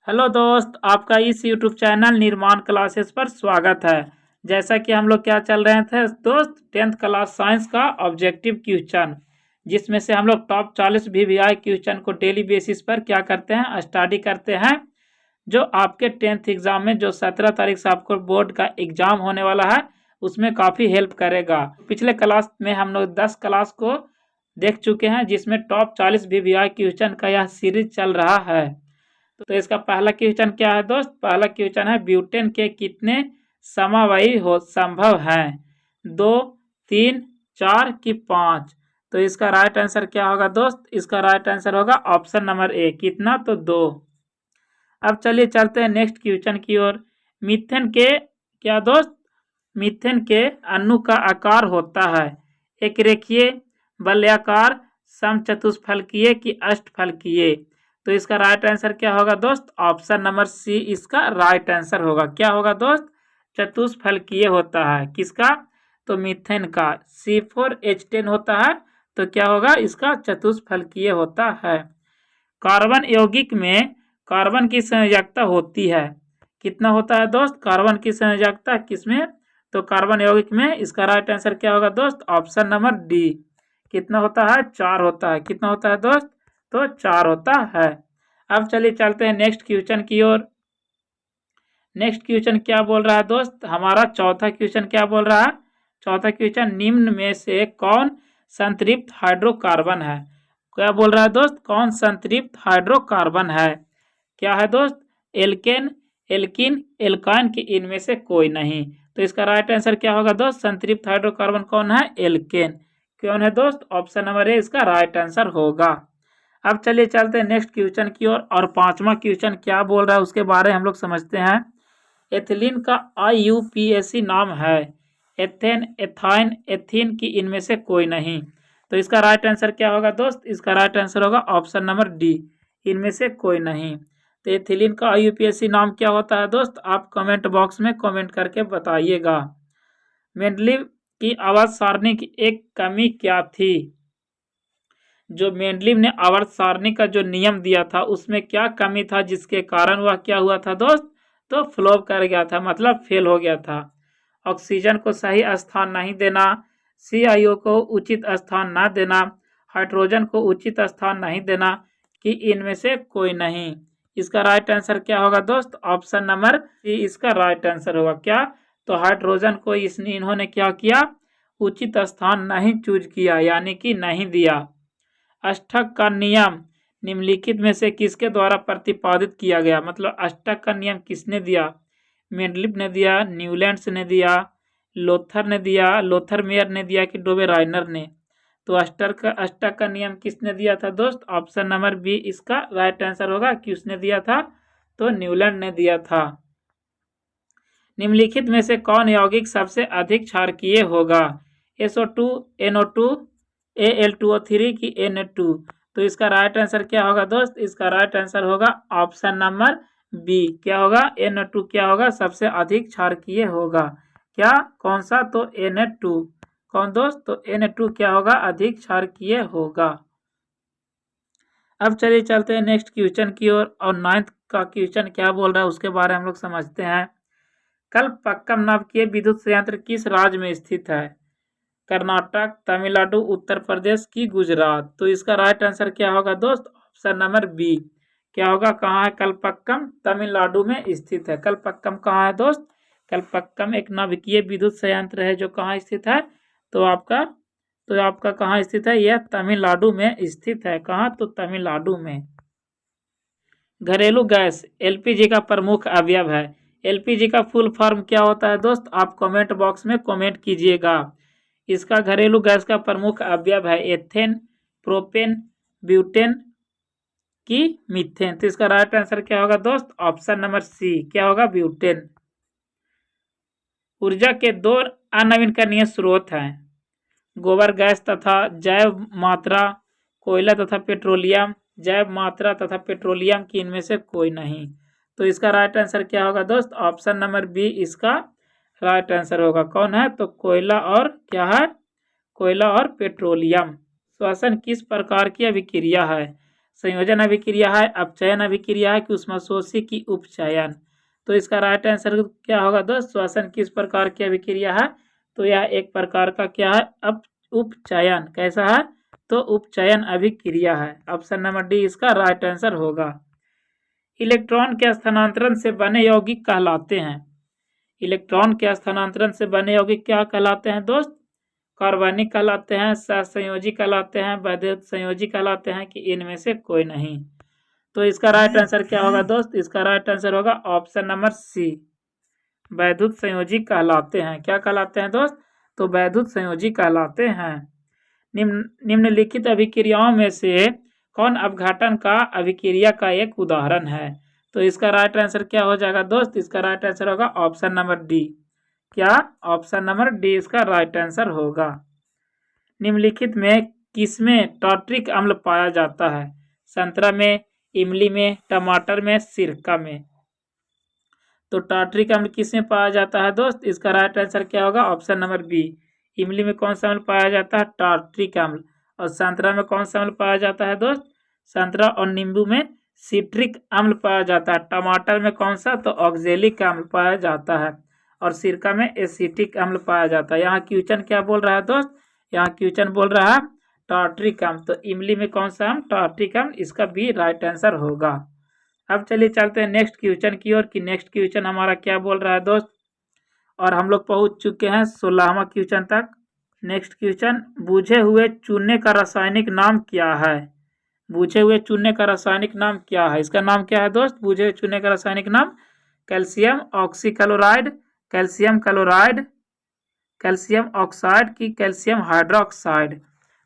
Hello दोस्त, आपका इस YouTube चैनल निर्माण क्लासेस पर स्वागत है। जैसा कि हम लोग क्या चल रहे थे दोस्त, 10th क्लास साइंस का ऑब्जेक्टिव क्वेश्चन, जिसमें से हम लोग टॉप 40 VVI क्वेश्चन को डेली बेसिस पर क्या करते हैं, स्टडी करते हैं। जो आपके 10th एग्जाम में जो 17 तारीख से आपको बोर्ड का एग्जाम होने वाला है, उसमें काफ़ी हेल्प करेगा। पिछले क्लास में हम लोग 10 क्लास को देख चुके हैं, जिसमें टॉप 40 VVI क्वेश्चन का यह सीरीज चल रहा है। तो इसका पहला क्वेश्चन क्या है दोस्त? पहला क्वेश्चन है ब्यूटेन के कितने समवायी हो संभव हैं? 2, 3, 4 कि 5? तो इसका राइट आंसर क्या होगा दोस्त? इसका राइट आंसर होगा ऑप्शन नंबर ए, कितना? तो 2। अब चलिए चलते हैं नेक्स्ट क्वेश्चन की ओर। मीथेन के क्या दोस्त? मीथेन के अणु का आकार होता है एक रेखीय, वलयाकार, समचतुष्फलकीय कि अष्टफलकीय? तो इसका राइट आंसर क्या होगा दोस्त? ऑप्शन नंबर सी इसका राइट आंसर होगा। क्या होगा दोस्त? चतुष्फलकीय होता है। किसका? तो मीथेन का C4H10 होता है। तो क्या होगा? इसका चतुष्फलकीय होता है। कार्बन यौगिक में कार्बन की संयोजकता होती है, कितना होता है दोस्त? कार्बन की संयोजकता किसमें? तो कार्बन यौगिक में। इसका राइट आंसर क्या होगा दोस्त? ऑप्शन नंबर डी, कितना होता है? 4 होता है। कितना होता है दोस्त? तो 4 होता है। अब चलिए चलते हैं नेक्स्ट क्वेश्चन की ओर। नेक्स्ट क्वेश्चन क्या बोल रहा है दोस्त? हमारा चौथा क्वेश्चन क्या बोल रहा है? चौथा क्वेश्चन, निम्न में से कौन संतृप्त हाइड्रोकार्बन है? क्या बोल रहा है दोस्त? कौन संतृप्त हाइड्रोकार्बन है? क्या है दोस्त? एल्केन, एल्किन, एल्काइन की इनमें से कोई नहीं? तो इसका राइट आंसर क्या होगा दोस्त? संतृप्त हाइड्रोकार्बन कौन है? एल्केन। कौन है दोस्त? ऑप्शन नंबर ए इसका राइट आंसर होगा। अब चलिए चलते हैं नेक्स्ट क्वेश्चन की ओर, और पांचवा क्वेश्चन क्या बोल रहा है उसके बारे में हम लोग समझते हैं। एथिलीन का IUPAC नाम है एथेन, एथाइन, एथीन की इनमें से कोई नहीं? तो इसका राइट आंसर क्या होगा दोस्त? इसका राइट आंसर होगा ऑप्शन नंबर डी, इनमें से कोई नहीं। तो एथिलीन का IUPAC नाम क्या होता है दोस्त? आप कमेंट बॉक्स में कमेंट करके बताइएगा। मेंडलीव की आवर्त सारणी की एक कमी क्या थी? जो मेंडलीव ने आवर्त सारणी का जो नियम दिया था, उसमें क्या कमी था जिसके कारण वह क्या हुआ था दोस्त? तो फ्लॉप कर गया था, मतलब फेल हो गया था। ऑक्सीजन को सही स्थान नहीं देना, CIO को उचित स्थान ना देना, हाइड्रोजन को उचित स्थान नहीं देना, कि इनमें से कोई नहीं? इसका राइट आंसर क्या होगा दोस्त? ऑप्शन नंबर सी इसका राइट आंसर होगा। क्या? तो हाइड्रोजन को इन्होंने क्या किया? उचित स्थान नहीं चूज किया, यानी कि नहीं दिया। अष्टक का नियम निम्नलिखित में से किसके द्वारा प्रतिपादित किया गया? मतलब अष्टक का नियम किसने दिया? मेंडलीव ने दिया, न्यूलैंड्स ने दिया, लोथर ने दिया, लोथर मेयर ने दिया, कि डोबे राइनर ने? तो अष्टक का नियम किसने दिया था दोस्त? ऑप्शन नंबर बी इसका राइट आंसर होगा। कि उसने दिया था? तो न्यूलैंड ने दिया था। निम्नलिखित में से कौन यौगिक सबसे अधिक क्षारकीय होगा? SO2, NO2, Al2O3 की Na2? तो इसका राइट आंसर क्या होगा दोस्त? इसका राइट आंसर होगा ऑप्शन नंबर बी। क्या होगा? Na2 क्या होगा? सबसे अधिक क्षारकीय होगा। क्या? कौन सा? तो Na2। कौन दोस्त? तो Na2 क्या होगा? अधिक क्षारकीय होगा। अब चलिए चलते हैं नेक्स्ट क्वेश्चन की ओर, और 9th का क्वेश्चन क्या बोल रहा है उसके बारे में हम लोग समझते हैं। कलपक्कम नाभिकीय विद्युत संयंत्र किस राज्य में स्थित है? कर्नाटक, तमिलनाडु, उत्तर प्रदेश की गुजरात? तो इसका राइट आंसर क्या होगा दोस्त? Option number B. क्या होगा? कहाँ है कलपक्कम? तमिलनाडु में स्थित है। कलपक्कम कहाँ है दोस्त? कलपक्कम एक नाभिकीय विद्युत संयंत्र है जो कहाँ स्थित है? तो आपका कहाँ स्थित है? यह तमिलनाडु में स्थित है। कहाँ? तो तमिलनाडु में। घरेलू गैस LPG का प्रमुख अवयव है। LPG का फुल फॉर्म क्या होता है दोस्त? आप कमेंट बॉक्स में कमेंट कीजिएगा। इसका घरेलू गैस का प्रमुख अवयव है एथेन, प्रोपेन, ब्यूटेन की मीथेन? तो इसका राइट आंसर क्या होगा दोस्त? Option number C. क्या होगा? ब्यूटेन। ऊर्जा के 2 अनवीनकरणीय स्रोत हैं, गोबर गैस तथा जैव मात्रा, कोयला तथा पेट्रोलियम, जैव मात्रा तथा पेट्रोलियम की इनमें से कोई नहीं? तो इसका राइट आंसर क्या होगा दोस्त? ऑप्शन नंबर बी इसका राइट आंसर होगा। कौन है? तो कोयला और क्या है? कोयला और पेट्रोलियम। श्वसन किस प्रकार की अभिक्रिया है? संयोजन अभिक्रिया है, अपचयन अभिक्रिया है कि ऊष्माशोषी की उपचयन। तो इसका राइट आंसर क्या होगा दोस्त? श्वसन किस प्रकार की अभिक्रिया है? तो यह एक प्रकार का क्या है? उपचयन। कैसा है? तो उपचयन अभिक्रिया है। ऑप्शन नंबर डी इसका राइट आंसर होगा। इलेक्ट्रॉन के स्थानांतरण से बने यौगिक कहलाते हैं। इलेक्ट्रॉन के स्थानांतरण से बने यौगिक क्या कहलाते हैं दोस्त? कार्बनिक कहलाते हैं, सहसंयोजी कहलाते हैं, वैद्युत संयोजी कहलाते हैं कि इनमें से कोई नहीं। तो इसका राइट आंसर क्या होगा दोस्त? इसका राइट आंसर होगा ऑप्शन नंबर सी, वैद्युत संयोजी कहलाते हैं। क्या कहलाते हैं दोस्त? तो वैद्युत संयोजी कहलाते हैं। निम्नलिखित अभिक्रियाओं में से कौन अपघटन का अभिक्रिया का एक उदाहरण है? तो इसका राइट आंसर क्या हो जाएगा दोस्त? इसका राइट आंसर होगा ऑप्शन नंबर डी। क्या? ऑप्शन नंबर डी इसका राइट आंसर होगा। निम्नलिखित में किसमें टार्ट्रिक अम्ल पाया जाता है? संतरा में, इमली में, टमाटर में, सिरका में। तो टार्ट्रिक अम्ल किसमें पाया जाता है दोस्त? इसका राइट आंसर क्या होगा? Option number B. इमली में कौन सा अम्ल पाया जाता है? टार्ट्रिक अम्ल। और संतरा में कौन सा अम्ल पाया जाता है दोस्त? संतरा और नींबू में सिट्रिक अम्ल पाया जाता है। टमाटर में कौन सा? तो ऑक्जेलिक अम्ल पाया जाता है। और सिरका में एसिटिक अम्ल पाया जाता है। यहाँ क्वेश्चन क्या बोल रहा है दोस्त? यहाँ क्वेश्चन बोल रहा है टार्ट्रिक अम्ल। तो इमली में कौन सा अम्ल? टार्ट्रिक अम्ल। इसका भी राइट आंसर होगा। अब चलिए चलते हैं नेक्स्ट क्वेश्चन की ओर कि नेक्स्ट क्वेश्चन हमारा क्या बोल रहा है दोस्त। और हम लोग पहुंच चुके हैं 16वां क्वेश्चन तक। नेक्स्ट क्वेश्चन, बुझे हुए चूने का रासायनिक नाम क्या है? बुझे हुए चूने का रासायनिक नाम क्या है? इसका नाम क्या है दोस्त? बुझे हुए चूने का रासायनिक नाम calcium oxychloride, calcium chloride, calcium oxide की कैल्शियम हाइड्रोक्साइड।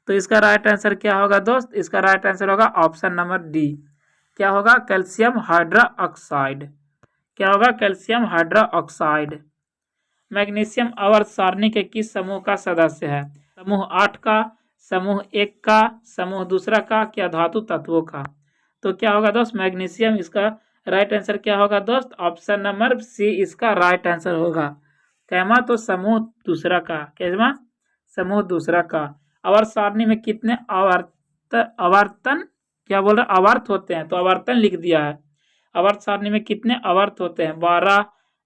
तो इसका राइट आंसर क्या होगा दोस्त? इसका राइट आंसर होगा ऑप्शन नंबर डी। क्या होगा? Calcium hydroxide. क्या होगा? Calcium hydroxide. मैग्नीशियम आवर्त सारणी के किस समूह का सदस्य है? समूह 8 का, समूह 1 का, समूह दूसरा का, क्या धातु तत्वों का? तो क्या होगा दोस्त? मैग्नीशियम। इसका राइट आंसर क्या होगा दोस्त? ऑप्शन नंबर सी इसका राइट आंसर होगा। कैमा? तो समूह दूसरा का। कैमा? समूह दूसरा का। आवर्त सारणी में कितने आवर्तन क्या बोल रहे? आवर्त होते हैं। तो आवर्तन लिख दिया है। आवर्त सारणी में कितने आवर्त होते हैं? 12,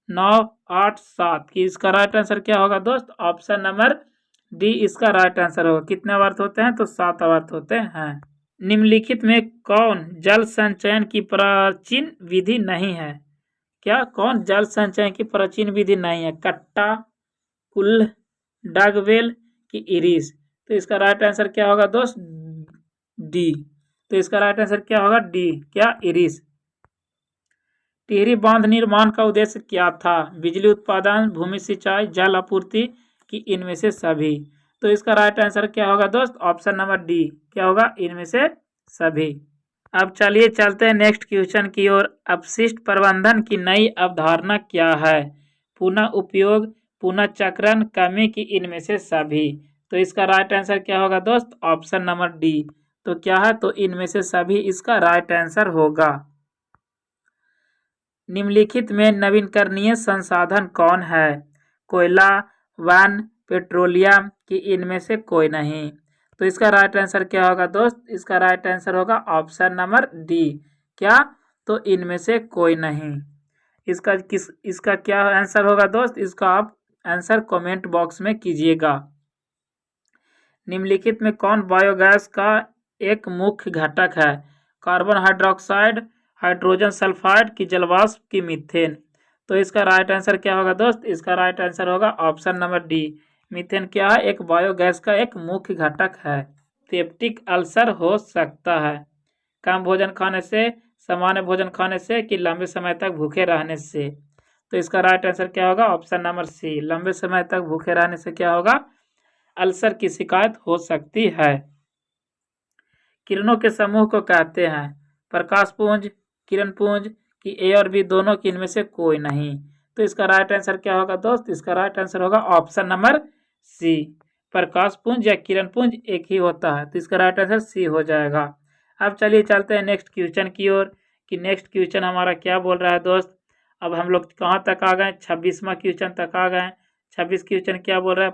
9, 8, 7 की इसका राइट आंसर क्या होगा दोस्त? ऑप्शन नंबर डी इसका राइट आंसर होगा। कितने आवर्त होते हैं? तो 7 आवर्त होते हैं। निम्नलिखित में कौन जल संचयन की प्राचीन विधि नहीं है? क्या? कौन जल संचयन की प्राचीन विधि नहीं है? कट्टा, कुल्ल, डगवेल की इरिस। तो इसका राइट आंसर क्या होगा दोस्त? डी। तो इसका राइट आंसर क्या होगा? डी। क्या? इरिस। टिहरी बांध निर्माण का उद्देश्य क्या था? बिजली उत्पादन, भूमि सिंचाई, जल आपूर्ति कि इनमें से सभी। तो इसका राइट आंसर क्या होगा दोस्त? Option number D. क्या होगा? इनमें से सभी। अब चलिए चलते हैं नेक्स्ट क्वेश्चन की ओर। अपशिष्ट प्रबंधन की नई अवधारणा क्या है? पुनः उपयोग, पुनः चक्रण, कमी की इनमें से सभी। तो इसका राइट आंसर क्या होगा दोस्त? Option number D. तो क्या है? तो इनमें से सभी इसका राइट आंसर होगा। निम्नलिखित में नवीनकरणीय संसाधन कौन है? कोयला, वन, पेट्रोलियम कि इनमें से कोई नहीं। तो इसका राइट आंसर क्या होगा दोस्त? इसका राइट आंसर होगा ऑप्शन नंबर डी। क्या? तो इनमें से कोई नहीं। इसका क्या आंसर होगा दोस्त? इसका आप आंसर कमेंट बॉक्स में कीजिएगा। निम्नलिखित में कौन बायोगैस का एक मुख्य घटक है? कार्बन हाइड्रोक्साइड, हाइड्रोजन सल्फाइड की जलवाष्प की मीथेन। तो इसका राइट आंसर क्या होगा दोस्त? इसका राइट आंसर होगा ऑप्शन नंबर डी। मीथेन क्या है? एक बायोगैस का एक मुख्य घटक है। पेप्टिक अल्सर हो सकता है कम भोजन खाने से, सामान्य भोजन खाने से कि लंबे समय तक भूखे रहने से। तो इसका राइट आंसर क्या होगा? Option number C. लंबे समय तक भूखे रहने से क्या होगा? अल्सर की शिकायत हो सकती है। किरणों के समूह को कहते हैं प्रकाश पुंज, किरण पुंज कि ए और बी दोनों की इनमें से कोई नहीं। तो इसका राइट आंसर क्या होगा दोस्त? इसका राइट आंसर होगा ऑप्शन नंबर सी। प्रकाश पुंज या किरण पुंज एक ही होता है। तो इसका राइट आंसर सी हो जाएगा। अब चलिए चलते हैं नेक्स्ट क्वेश्चन की ओर कि नेक्स्ट क्वेश्चन हमारा क्या बोल रहा है दोस्त। अब हम लोग कहाँ तक आ गए? 26वां क्वेश्चन तक आ गए। 26 क्वेश्चन क्या बोल रहा है?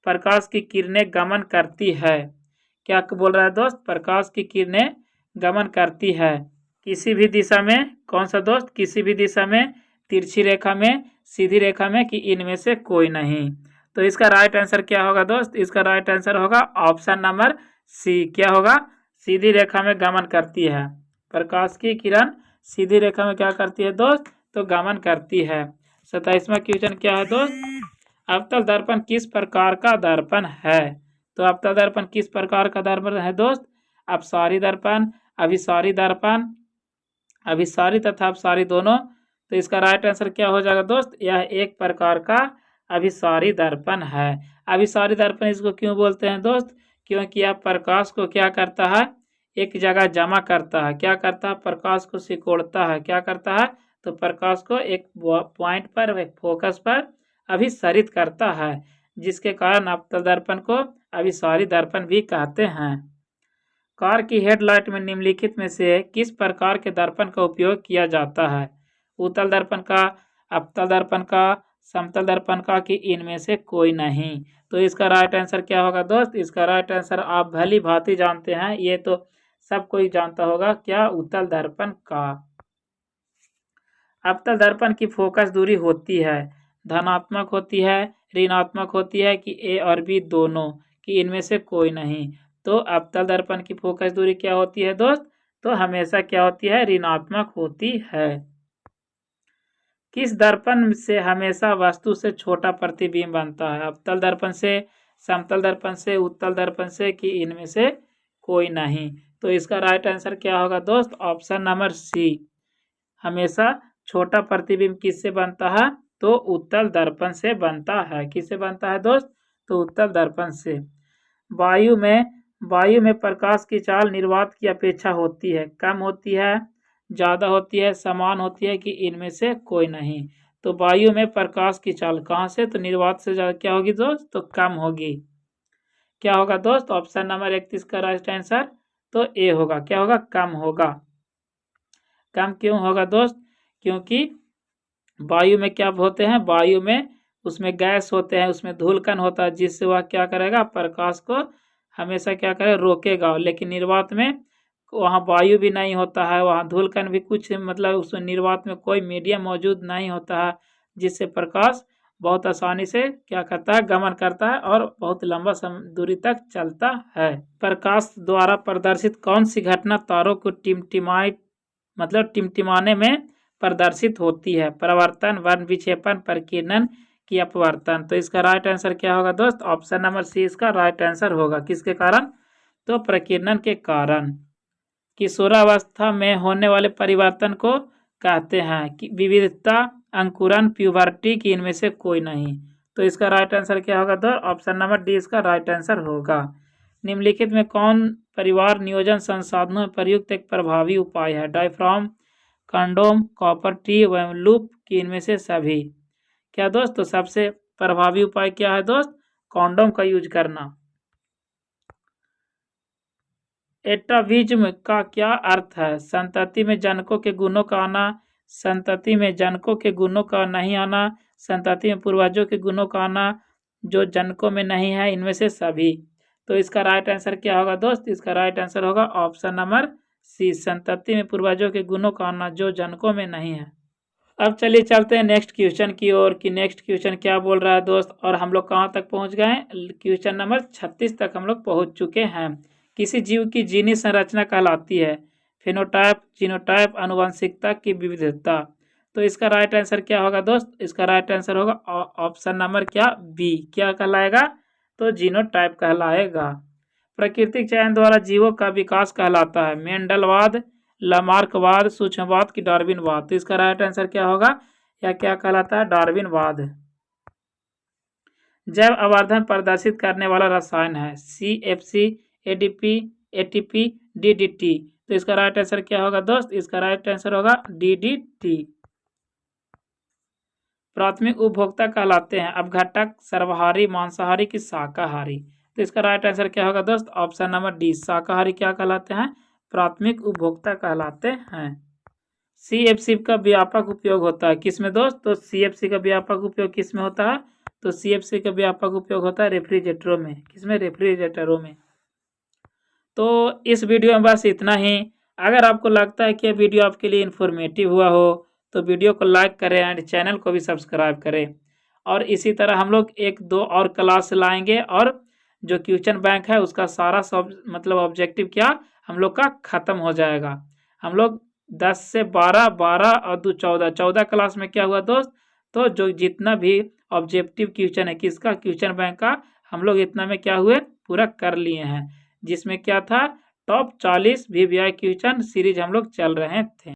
प्रकाश की किरणें गमन करती है क्या बोल रहा है दोस्त, प्रकाश की किरणें गमन करती है किसी भी दिशा में, कौन सा दोस्त, किसी भी दिशा में, तिरछी रेखा में, सीधी रेखा में, कि इनमें से कोई नहीं। तो इसका राइट आंसर क्या होगा दोस्त, इसका राइट आंसर होगा ऑप्शन नंबर सी। क्या होगा, सीधी रेखा में गमन करती है। प्रकाश की किरण सीधी रेखा में क्या करती है दोस्त, तो गमन करती है। 27वां क्वेश्चन क्या है दोस्त, अवतल दर्पण किस प्रकार का दर्पण है। तो अवतल दर्पण किस प्रकार का दर्पण है दोस्त, अपसारी दर्पण, अभिसारी दर्पण, अभिसारी तथा अपसारी दोनों। तो इसका राइट आंसर क्या हो जाएगा दोस्त, यह एक प्रकार का अभिसारी दर्पण है। अभिसारी दर्पण इसको क्यों बोलते हैं दोस्त, क्योंकि यह प्रकाश को क्या करता है, एक जगह जमा करता है। क्या करता है, प्रकाश को सिकोड़ता है। क्या करता है, तो प्रकाश को एक पॉइंट पर, एक फोकस पर अभिसारित करता है, जिसके कारण अवतल दर्पण को अभिसारी दर्पण भी कहते हैं। कार की हेडलाइट में निम्नलिखित में से किस प्रकार के दर्पण का उपयोग किया जाता है, उत्तल दर्पण का, अवतल दर्पण का, समतल दर्पण का, कि इनमें से कोई नहीं। तो इसका राइट आंसर क्या होगा दोस्त, इसका राइट आंसर आप भली भांति जानते हैं, ये तो सब कोई जानता होगा, क्या, उत्तल दर्पण का। अवतल दर्पण की फोकस दूरी होती है धनात्मक होती है, ऋणात्मक होती है, कि ए और बी दोनों, कि इनमें से कोई नहीं। तो अवतल दर्पण की फोकस दूरी क्या होती है दोस्त, तो हमेशा क्या होती है, ऋणात्मक होती है। किस दर्पण से हमेशा वस्तु से छोटा प्रतिबिंब बनता है, अवतल दर्पण से, समतल दर्पण से, उत्तल दर्पण से, कि इनमें से कोई नहीं। तो इसका राइट आंसर क्या होगा दोस्त, ऑप्शन नंबर सी। हमेशा छोटा प्रतिबिंब किससे बनता है, तो उत्तल दर्पण से बनता है। किससे बनता है दोस्त, तो उत्तल दर्पण से। वायु में प्रकाश की चाल निर्वात की अपेक्षा होती है, कम होती है, ज़्यादा होती है, समान होती है, कि इनमें से कोई नहीं। तो वायु में प्रकाश की चाल कहाँ से, तो निर्वात से ज़्यादा क्या होगी दोस्त, तो कम होगी। क्या होगा दोस्त, ऑप्शन नंबर 31 का राइट आंसर तो ए होगा। क्या होगा, कम होगा। कम क्यों होगा दोस्त, क्योंकि वायु में क्या होते हैं, वायु में उसमें गैस होते हैं, उसमें धूलकण होता है, जिससे वह क्या करेगा, प्रकाश को हमेशा क्या करेगा, रोकेगा। लेकिन निर्वात में वहाँ वायु भी नहीं होता है, वहाँ धूलकण भी कुछ, मतलब उस निर्वात में कोई मीडियम मौजूद नहीं होता है, जिससे प्रकाश बहुत आसानी से क्या करता है, गमन करता है और बहुत लंबा दूरी तक चलता है। प्रकाश द्वारा प्रदर्शित कौन सी घटना तारों को टिमटिमाने में प्रदर्शित होती है, परावर्तन, वर्ण विक्षेपण, प्रकीर्णन, की अपवर्तन। तो इसका राइट आंसर क्या होगा दोस्त, ऑप्शन नंबर सी इसका राइट आंसर होगा। किसके कारण, तो प्रकीर्णन के कारण। किशोरावस्था में होने वाले परिवर्तन को कहते हैं कि विविधता, अंकुरन, प्यूबर्टी, की इनमें से कोई नहीं। तो इसका राइट आंसर क्या होगा दोस्त, ऑप्शन नंबर डी इसका राइट आंसर होगा। निम्नलिखित में कौन परिवार नियोजन संसाधनों में प्रयुक्त एक प्रभावी उपाय है, diaphragm, condom, copper T, loop, की इनमें से सभी। क्या दोस्त, तो सबसे प्रभावी उपाय क्या है दोस्त, कॉन्डोम का यूज करना। एटाविज्म का क्या अर्थ है, संतति में जनकों के गुणों का आना, संतति में जनकों के गुणों का नहीं आना, संतति में पूर्वजों के गुणों का आना जो जनकों में नहीं है, इनमें से सभी। तो इसका राइट आंसर क्या होगा दोस्त, इसका राइट आंसर होगा ऑप्शन नंबर सी, संतति में पूर्वजों के गुणों का आना जो जनकों में नहीं है। अब चलिए चलते हैं नेक्स्ट क्वेश्चन की ओर कि नेक्स्ट क्वेश्चन क्या बोल रहा है दोस्त, और हम लोग कहाँ तक पहुँच गए, क्वेश्चन नंबर 36 तक हम लोग पहुँच चुके हैं। किसी जीव की जीनी संरचना कहलाती है फेनोटाइप, जीनोटाइप, आनुवंशिकता की विविधता। तो इसका राइट आंसर क्या होगा दोस्त, इसका राइट आंसर होगा ऑप्शन नंबर क्या, बी। क्या कहलाएगा, तो जीनोटाइप कहलाएगा। प्राकृतिक चयन द्वारा जीवों का विकास कहलाता है मेंडलवाद, लामार्कवाद, सूक्ष्मवाद, की डार्विनवाद। तो इसका राइट आंसर क्या होगा, या क्या कहलाता है, डार्विनवाद। जैव आवर्धन प्रदर्शित करने वाला रसायन है CFC, ADP, ATP, DDT। तो इसका राइट आंसर क्या होगा दोस्त, इसका राइट आंसर होगा DDT। प्राथमिक उपभोक्ता कहलाते हैं अपघटक, सर्वहारी, मांसाहारी, की शाकाहारी। तो इसका राइट आंसर क्या होगा दोस्त, ऑप्शन नंबर डी, शाकाहारी क्या कहलाते हैं, प्राथमिक उपभोक्ता कहलाते हैं। CFC का व्यापक उपयोग होता है किसमें दोस्त, तो CFC का व्यापक उपयोग किसमें होता है, तो CFC का व्यापक उपयोग होता है रेफ्रिजरेटरों में। किसमें, रेफ्रिजरेटरों में। तो इस वीडियो में बस इतना ही। अगर आपको लगता है कि वीडियो आपके लिए इन्फॉर्मेटिव हुआ हो तो वीडियो को लाइक करें एंड चैनल को भी सब्सक्राइब करें। और इसी तरह हम लोग 1-2 और क्लास लाएंगे और जो क्वेश्चन बैंक है उसका सारा सब मतलब ऑब्जेक्टिव क्या हम लोग का ख़त्म हो जाएगा। हम लोग 10 से 12, 12 और 2 14, 14 क्लास में क्या हुआ दोस्त, तो जो जितना भी ऑब्जेक्टिव क्वेश्चन है किसका, क्वेश्चन बैंक का, हम लोग इतना में क्या हुए पूरा कर लिए हैं। जिसमें क्या था, टॉप 40 VVI क्वेश्चन सीरीज हम लोग चल रहे थे।